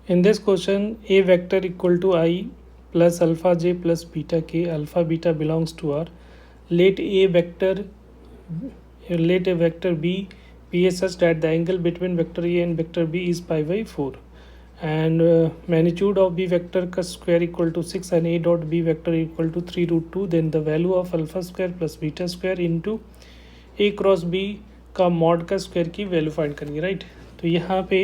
In this question, a vector equal to I plus alpha j plus beta k, alpha beta belongs to R. Let a vector b be such that the angle between vector a and vector b is pi by 4, and magnitude of b vector का square equal to 6 and a dot b vector equal to 3 root 2. Then the value of alpha square plus beta square into a cross b का mod का square की value find करेंगे, right. तो यहाँ पे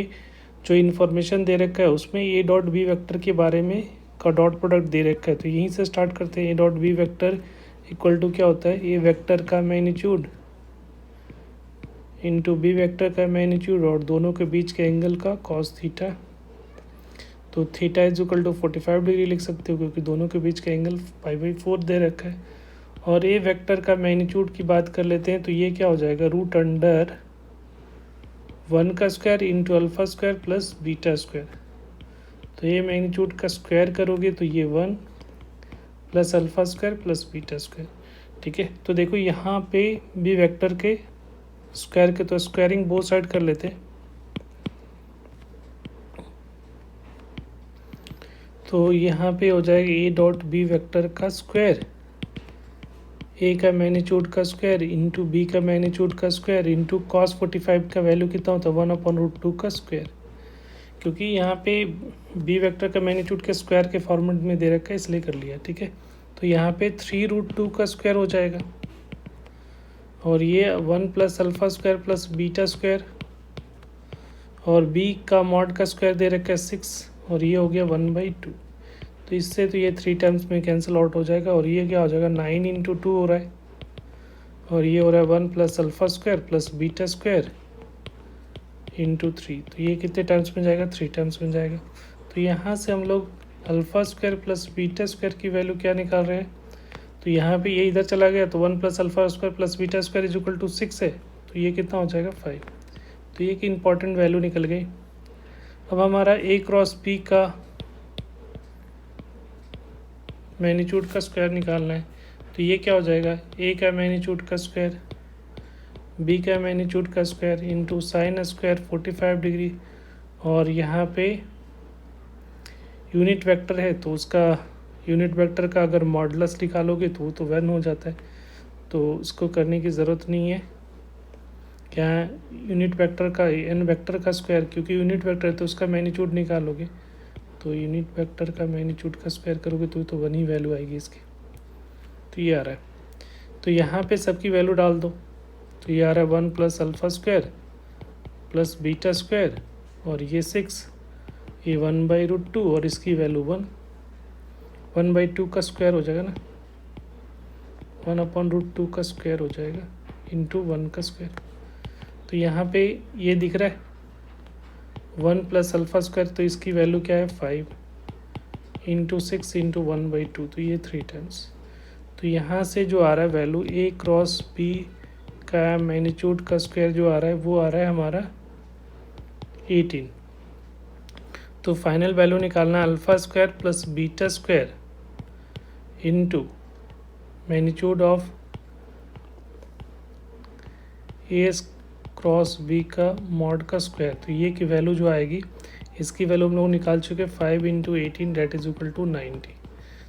जो information दे रखा है उसमें ए डॉट बी वेक्टर के बारे में का डॉट प्रोडक्ट दे रखा है। तो यहीं से स्टार्ट करते हैं। A dot B vector equal to क्या होता है, ए वेक्टर का मैग्नीट्यूड इंटू बी वेक्टर का मैग्नीट्यूड और दोनों के बीच के एंगल का कॉस थीटा। तो theta is equal to 45 degree लिख सकते हो क्योंकि दोनों के बीच का एंगल पाई बाई 4 दे रखा है। और ए वेक्टर का मैग्नीट्यूड की बात कर लेते हैं तो ये क्या हो जाएगा, रूट अंडर 1 का square into alpha square plus beta square. तो ये मैग्नीट्यूड का स्क्वायर करोगे तो ये 1 plus alpha square plus beta square, ठीक है। तो देखो यहाँ पे बी वेक्टर के स्क्वायर के तो स्क्वायरिंग बोथ साइड कर लेते हैं। तो यहाँ पे हो जाएगा ए डॉट बी वेक्टर का स्क्वायर, ए का मैग्नीट्यूड का स्क्वायर इंटू बी का मैग्नीट्यूड का स्क्वायर इंटू कॉस 45 का वैल्यू कितना होता है 1/√2 का स्क्वायर। क्योंकि यहाँ पे बी वेक्टर का मैग्नीट्यूड के स्क्वायर के फॉर्मेट में दे रखा है इसलिए कर लिया, ठीक है। तो यहाँ पे 3√2 का स्क्वायर हो जाएगा और ये 1 plus alpha square plus beta square और बी का मॉड का स्क्वायर दे रखा है 6 और ये हो गया 1/2। तो इससे तो ये 3 टर्म्स में कैंसिल आउट हो जाएगा और ये क्या हो जाएगा 9 इंटू 2 हो रहा है और ये हो रहा है 1 plus alpha square plus beta square into 3। तो ये कितने टर्म्स में जाएगा, 3 टर्म्स में जाएगा। तो यहाँ से हम लोग alpha square plus beta square की वैल्यू क्या निकाल रहे हैं, तो यहाँ पे ये इधर चला गया तो 1 plus alpha square plus beta square is equal to 6 है। तो ये कितना हो जाएगा 5। तो ये एक इम्पॉर्टेंट वैल्यू निकल गई। अब हमारा ए क्रॉस बी का मैग्नीट्यूड का स्क्वायर निकालना है। तो ये क्या हो जाएगा, ए का मैग्नीट्यूड का स्क्वायर बी का मैग्नीट्यूड का square into sine square 45 degree और यहाँ पे यूनिट वेक्टर है तो उसका यूनिट वेक्टर का अगर मॉडुलस निकालोगे तो वो तो 1 हो जाता है। तो उसको करने की ज़रूरत नहीं है। क्या यूनिट वेक्टर का एन वेक्टर का स्क्वायर, क्योंकि यूनिट वेक्टर है तो उसका मैग्नीट्यूड निकालोगे तो यूनिट वेक्टर का मैग्नीट्यूड का स्क्वायर करोगे तो 1 ही वैल्यू आएगी इसकी। तो ये आ रहा है। तो यहाँ पे सबकी वैल्यू डाल दो। तो ये आ रहा है 1 plus alpha square plus beta square और ये 6, ये 1/√2 और इसकी वैल्यू 1/2 का स्क्वायर हो जाएगा ना, 1/√2 का स्क्वायर हो जाएगा इंटू 1 का स्क्वायर। तो यहाँ पे ये दिख रहा है 1 प्लस अल्फा स्क्वायर तो इसकी वैल्यू क्या है 5 इंटू 6 इंटू 1/2। तो ये 3 टाइम्स। तो यहाँ से जो आ रहा है वैल्यू ए क्रॉस बी का मैग्नीट्यूड का स्क्वायर जो आ रहा है वो आ रहा है हमारा 18। तो फाइनल वैल्यू निकालना alpha square plus beta square into magnitude of A cross B का मॉड का स्क्वायर। तो ये की वैल्यू जो आएगी इसकी वैल्यू हम लोग निकाल चुके 5 into 18 that is equal to 90।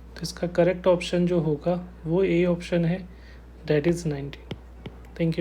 तो इसका करेक्ट ऑप्शन जो होगा वो ए ऑप्शन है, डेट इज़ 90। Thank you.